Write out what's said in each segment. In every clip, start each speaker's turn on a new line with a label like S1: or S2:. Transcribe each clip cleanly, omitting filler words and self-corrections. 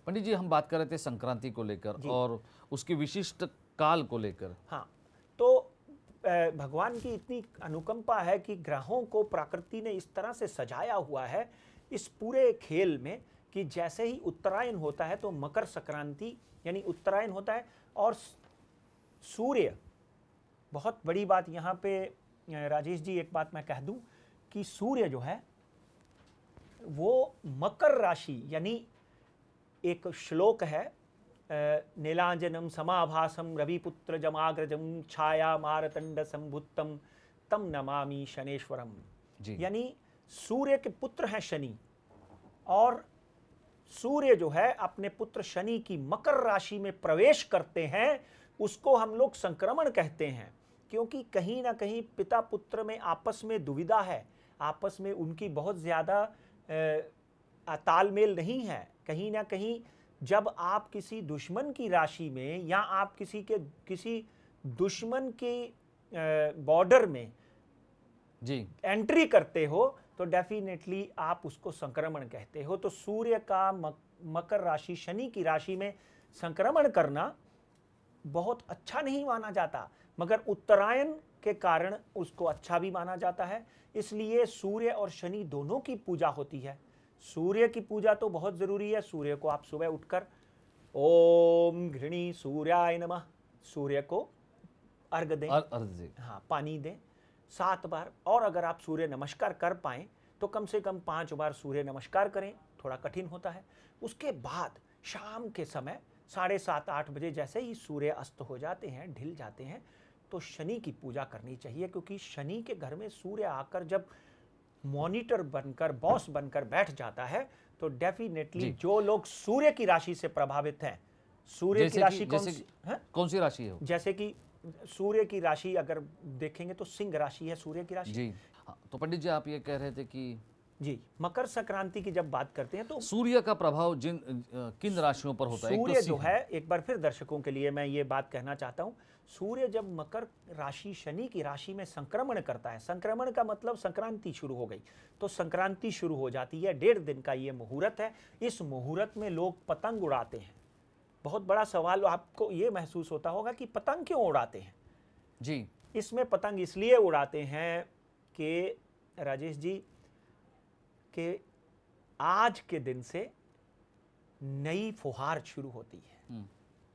S1: पंडित जी, हम बात कर रहे थे संक्रांति को लेकर
S2: जी।
S1: और उसकी विशिष्ट काल को लेकर।
S2: हाँ, तो भगवान की इतनी अनुकंपा है कि ग्रहों को प्रकृति ने इस तरह से सजाया हुआ है इस पूरे खेल में कि जैसे ही उत्तरायण होता है तो मकर संक्रांति यानी उत्तरायण होता है। और सूर्य, बहुत बड़ी बात यहाँ पे राजेश जी, एक बात मैं कह दूं कि सूर्य जो है वो मकर राशि, यानी एक श्लोक है, नीलांजनम समाभासम रविपुत्र जमाग्रजम छाया मारतंड संभुत्तम तम नमामि शनेश्वरम।
S1: जी।
S2: यानी सूर्य के पुत्र हैं शनि, और सूर्य जो है अपने पुत्र शनि की मकर राशि में प्रवेश करते हैं, उसको हम लोग संक्रमण कहते हैं। क्योंकि कहीं ना कहीं पिता पुत्र में आपस में दुविधा है, आपस में उनकी बहुत ज़्यादा तालमेल नहीं है। कहीं ना कहीं जब आप किसी दुश्मन की राशि में या आप किसी दुश्मन के बॉर्डर में
S1: जी
S2: एंट्री करते हो तो डेफिनेटली आप उसको संक्रमण कहते हो। तो सूर्य का मकर राशि शनि की राशि में संक्रमण करना बहुत अच्छा नहीं माना जाता, मगर उत्तरायण के कारण उसको अच्छा भी माना जाता है। इसलिए सूर्य और शनि दोनों की पूजा होती है। सूर्य की पूजा तो बहुत जरूरी है। सूर्य को आप सुबह उठकर ओम घृणी सूर्याय नमः, सूर्य को अर्घ दें,
S1: अर्घ जी।
S2: हाँ, पानी दें 7 बार। और अगर आप सूर्य नमस्कार कर पाएं तो कम से कम 5 बार सूर्य नमस्कार करें, थोड़ा कठिन होता है। उसके बाद शाम के समय 7:30-8 बजे जैसे ही सूर्य अस्त हो जाते हैं, ढिल जाते हैं, तो शनि की पूजा करनी चाहिए। क्योंकि शनि के घर में सूर्य आकर जब मॉनिटर बनकर, बॉस बनकर बैठ जाता है तो डेफिनेटली जो लोग सूर्य की राशि से प्रभावित हैं, सूर्य की राशि
S1: कौन सी राशि है वो?
S2: जैसे कि सूर्य की राशि अगर देखेंगे तो सिंह राशि है सूर्य की राशि।
S1: जी हाँ, तो पंडित जी आप ये कह रहे थे कि
S2: जी, मकर संक्रांति की जब बात करते हैं तो
S1: सूर्य का प्रभाव किन राशियों पर होता है?
S2: सूर्य जो है, एक बार फिर दर्शकों के लिए मैं ये बात कहना चाहता हूं, सूर्य जब मकर राशि शनि की राशि में संक्रमण करता है, संक्रमण का मतलब संक्रांति शुरू हो गई, तो संक्रांति शुरू हो जाती है। 1.5 दिन का ये मुहूर्त है। इस मुहूर्त में लोग पतंग उड़ाते हैं। बहुत बड़ा सवाल आपको ये महसूस होता होगा कि पतंग क्यों उड़ाते हैं।
S1: जी,
S2: इसमें पतंग इसलिए उड़ाते हैं कि राजेश जी, कि आज के दिन से नई फुहार शुरू होती है।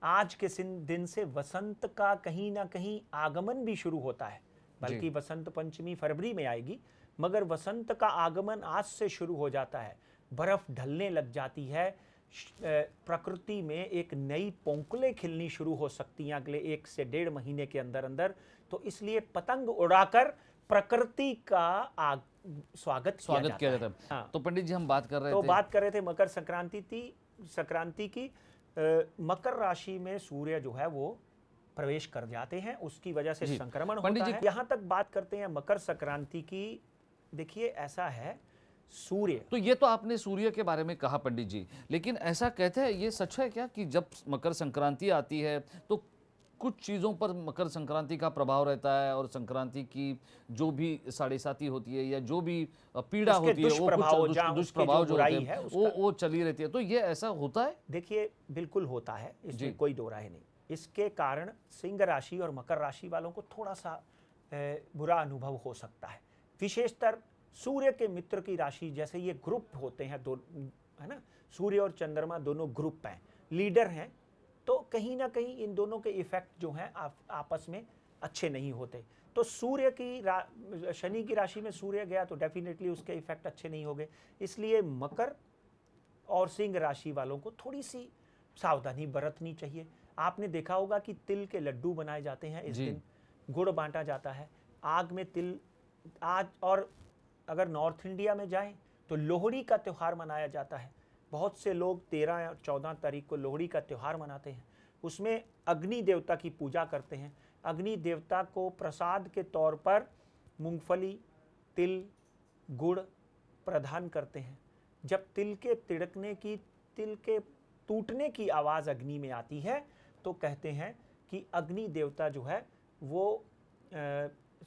S2: आज के दिन से वसंत का कहीं ना कहीं आगमन भी शुरू होता है। बल्कि वसंत पंचमी फरवरी में आएगी, मगर वसंत का आगमन आज से शुरू हो जाता है। बर्फ ढलने लग जाती है, प्रकृति में एक नई पोंकलें खिलनी शुरू हो सकती हैं अगले 1 से 1.5 महीने के अंदर अंदर। तो इसलिए पतंग उड़ाकर प्रकृति का स्वागत किया जाता है। हाँ।
S1: तो पंडित जी हम बात कर रहे
S2: थे मकर संक्रांति की। मकर राशि में सूर्य जो है वो प्रवेश कर जाते हैं, उसकी वजह से संक्रमण होता है। यहां तक बात करते हैं मकर संक्रांति की। देखिए ऐसा है, सूर्य,
S1: तो ये तो आपने सूर्य के बारे में कहा पंडित जी, लेकिन ऐसा कहते हैं, ये सच है क्या कि जब मकर संक्रांति आती है तो कुछ चीज़ों पर मकर संक्रांति का प्रभाव रहता है और संक्रांति की जो भी साढ़ेसाती होती है या जो भी पीड़ा होती है, वो कुछ दुष्प्रभाव जो होते हैं वो चली रहती है, तो ये ऐसा होता है?
S2: देखिए बिल्कुल होता है, इसमें कोई दो राय नहीं। इसके कारण सिंह राशि और मकर राशि वालों को थोड़ा सा बुरा अनुभव हो सकता है। विशेषतर सूर्य के मित्र की राशि, जैसे ये ग्रुप होते हैं दो, है ना, सूर्य और चंद्रमा दोनों ग्रुप हैं, लीडर हैं, तो कहीं ना कहीं इन दोनों के इफेक्ट जो हैं आपस में अच्छे नहीं होते। तो सूर्य की शनि की राशि में सूर्य गया तो डेफिनेटली उसके इफेक्ट अच्छे नहीं होंगे। इसलिए मकर और सिंह राशि वालों को थोड़ी सी सावधानी बरतनी चाहिए। आपने देखा होगा कि तिल के लड्डू बनाए जाते हैं इस दिन, गुड़ बांटा जाता है, आग में तिल। आज और अगर नॉर्थ इंडिया में जाएं तो लोहड़ी का त्यौहार मनाया जाता है। बहुत से लोग 13 और 14 तारीख को लोहड़ी का त्यौहार मनाते हैं। उसमें अग्नि देवता की पूजा करते हैं। अग्नि देवता को प्रसाद के तौर पर मूंगफली, तिल, गुड़ प्रदान करते हैं। जब तिल के तिड़कने की, तिल के टूटने की आवाज़ अग्नि में आती है तो कहते हैं कि अग्नि देवता जो है वो,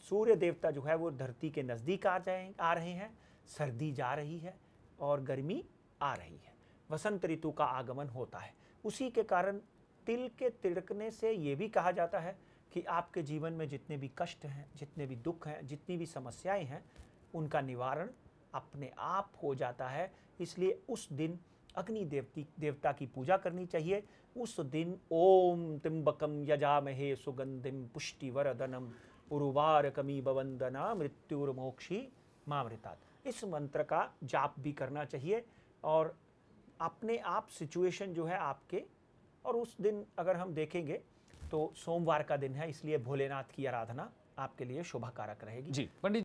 S2: सूर्य देवता जो है वो धरती के नज़दीक आ रहे हैं, सर्दी जा रही है और गर्मी आ रही है। वसंत ऋतु का आगमन होता है। उसी के कारण तिल के तिड़कने से ये भी कहा जाता है कि आपके जीवन में जितने भी कष्ट हैं, जितने भी दुख हैं, जितनी भी समस्याएं हैं, उनका निवारण अपने आप हो जाता है। इसलिए उस दिन अग्नि देवता की पूजा करनी चाहिए। उस दिन ओम त्र्यंबकम यजामहे सुगंधिम पुष्टिवर्धनम उर्वारुकमिव वंदना मृत्युर्मोक्षी मामृतात्, इस मंत्र का जाप भी करना चाहिए। और अपने आप सिचुएशन जो है आपके, और उस दिन अगर हम देखेंगे तो सोमवार का दिन है, इसलिए भोलेनाथ की आराधना आपके लिए शुभकारक रहेगी।
S1: जी पंडित